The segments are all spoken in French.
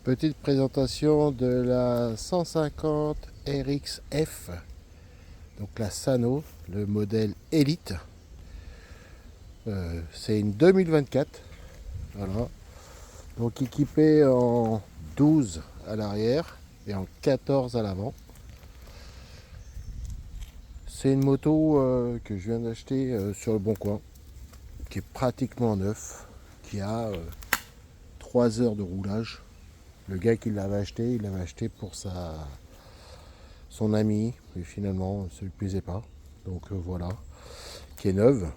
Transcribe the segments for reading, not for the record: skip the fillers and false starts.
Petite présentation de la 150 RXF, donc la Sano, le modèle Elite. C'est une 2024, voilà. Donc équipée en 12 à l'arrière et en 14 à l'avant. C'est une moto que je viens d'acheter sur le Bon Coin, qui est pratiquement neuf, qui a 3 heures de roulage. Le gars qui l'avait acheté, il l'avait acheté pour son ami, mais finalement ça ne lui plaisait pas. Donc voilà, qui est neuve.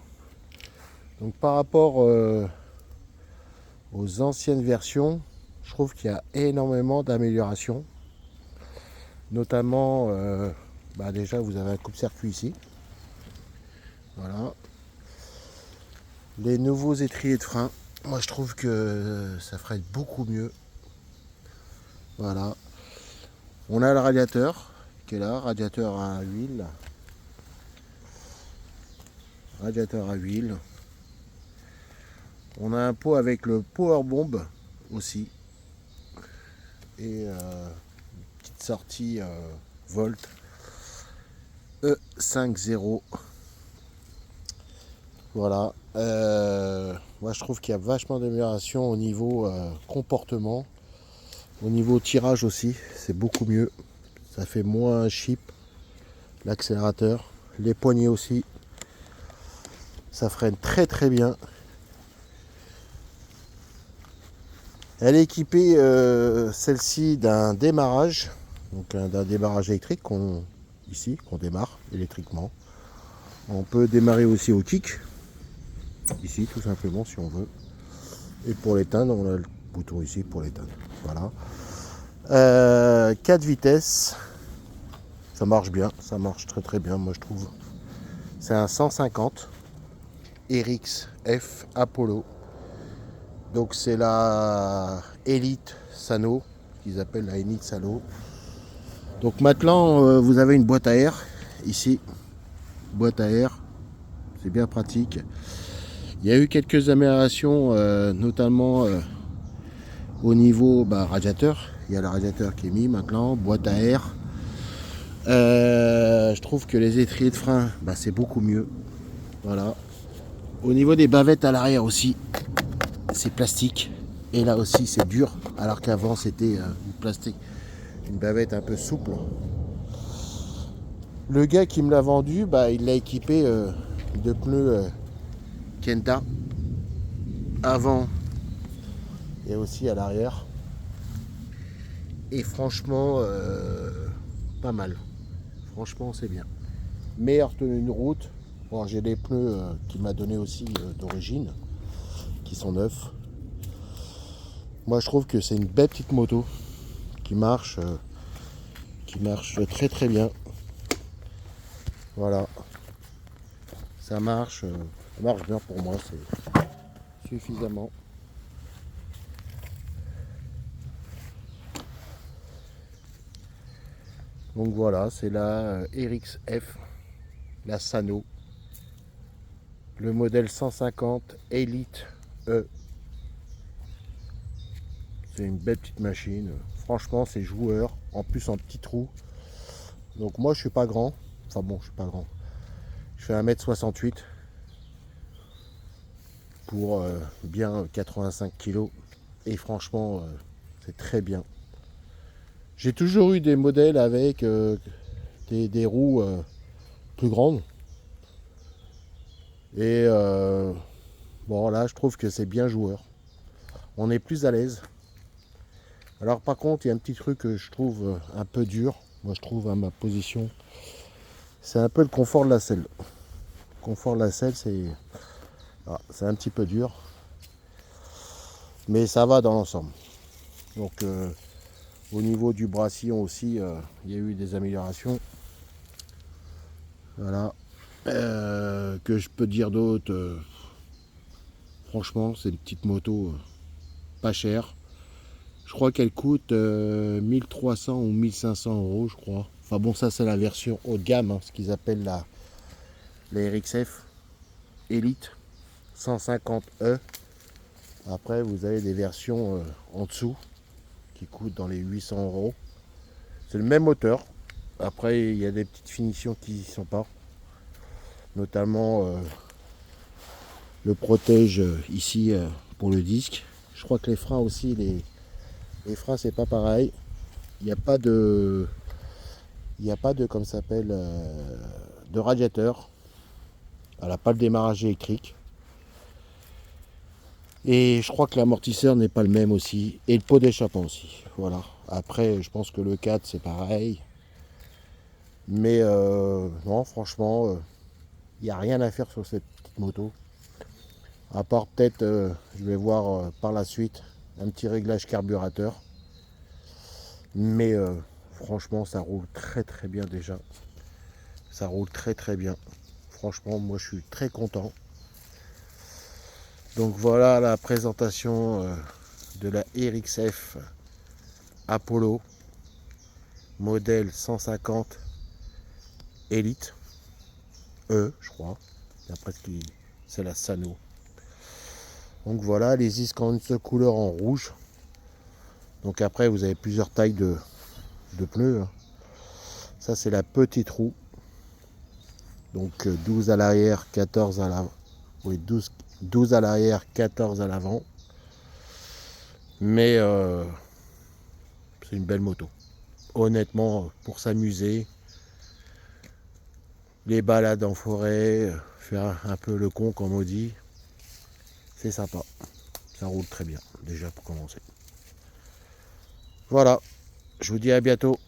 Donc par rapport aux anciennes versions, je trouve qu'il y a énormément d'améliorations. Notamment, déjà vous avez un coupe-circuit ici. Voilà. Les nouveaux étriers de frein, moi je trouve que ça ferait beaucoup mieux. Voilà. On a le radiateur qui est là, radiateur à huile. Radiateur à huile. On a un pot avec le Power Bomb aussi. Et une petite sortie Volt E50. Voilà. Moi je trouve qu'il y a vachement d'amélioration au niveau comportement. Au niveau tirage aussi, c'est beaucoup mieux. Ça fait moins chip. L'accélérateur. Les poignées aussi. Ça freine très très bien. Elle est équipée, celle-ci, d'un démarrage. Donc d'un démarrage électrique qu'on démarre électriquement. On peut démarrer aussi au kick. Ici tout simplement si on veut. Et pour l'éteindre, on a le bouton ici pour l'éteindre. Voilà. 4 vitesses. Ça marche bien, ça marche très très bien, moi je trouve. C'est un 150 RXF Apollo. Donc c'est la Elite Sano, qu'ils appellent la Elite Sano. Donc maintenant vous avez une boîte à air ici. Boîte à air, c'est bien pratique. Il y a eu quelques améliorations, notamment au niveau radiateur. Il y a le radiateur qui est mis maintenant, boîte à air. Je trouve que les étriers de frein, c'est beaucoup mieux. Voilà. Au niveau des bavettes à l'arrière aussi, c'est plastique. Et là aussi c'est dur, alors qu'avant c'était du plastique. Une bavette un peu souple. Le gars qui me l'a vendu, il l'a équipé de pneus Kenta avant et aussi à l'arrière. Et franchement, pas mal. Franchement, c'est bien. Meilleure tenue de route. Bon, j'ai des pneus qu'il m'a donné aussi d'origine, qui sont neufs. Moi, je trouve que c'est une belle petite moto qui marche très très bien. Voilà. Ça marche bien pour moi, c'est suffisamment. Donc voilà, c'est la RXF, la Sano, le modèle 150 Elite E. C'est une belle petite machine. Franchement, c'est joueur. En plus, en petit trou. Donc moi, je suis pas grand. Enfin bon, je suis pas grand. Je fais 1m68 pour bien 85 kg. Et franchement, c'est très bien. J'ai toujours eu des modèles avec des roues plus grandes. Et bon, là, je trouve que c'est bien joueur. On est plus à l'aise. Alors par contre, il y a un petit truc que je trouve un peu dur. Moi, je trouve à ma position. C'est un peu le confort de la selle. Le confort de la selle, c'est un petit peu dur. Mais ça va dans l'ensemble. Donc au niveau du brassillon aussi, il y a eu des améliorations. Voilà. Que je peux dire d'autre, franchement, c'est une petite moto pas chère. Je crois qu'elle coûte 1300 ou 1500 euros, je crois. Enfin bon, ça c'est la version haut de gamme, ce qu'ils appellent la RXF Elite 150E. Après, vous avez des versions en dessous qui coûte dans les 800 euros. C'est le même moteur. Après, il y a des petites finitions qui n'y sont pas. Notamment le protège ici pour le disque. Je crois que les freins aussi, les freins c'est pas pareil. Il n'y a pas de, comme ça s'appelle, de radiateur. Elle n'a pas le démarrage électrique. Et je crois que l'amortisseur n'est pas le même aussi. Et le pot d'échappement aussi. Voilà. Après, je pense que le 4 c'est pareil. Mais non, franchement, il n'y a rien à faire sur cette petite moto. À part peut-être, je vais voir par la suite, un petit réglage carburateur. Mais franchement, ça roule très très bien déjà. Ça roule très très bien. Franchement, moi je suis très content. Donc voilà la présentation de la RXF Apollo modèle 150 Elite E, je crois. D'après ce qui c'est la Sano. Donc voilà les Iskanders couleur en rouge. Donc après vous avez plusieurs tailles de pneus. Ça c'est la petite roue. Donc 12 à l'arrière, 14 à l'avant. Oui, 12 à l'arrière, 14 à l'avant. Mais c'est une belle moto. Honnêtement, pour s'amuser, les balades en forêt, faire un peu le con comme on dit, c'est sympa. Ça roule très bien, déjà pour commencer. Voilà, je vous dis à bientôt.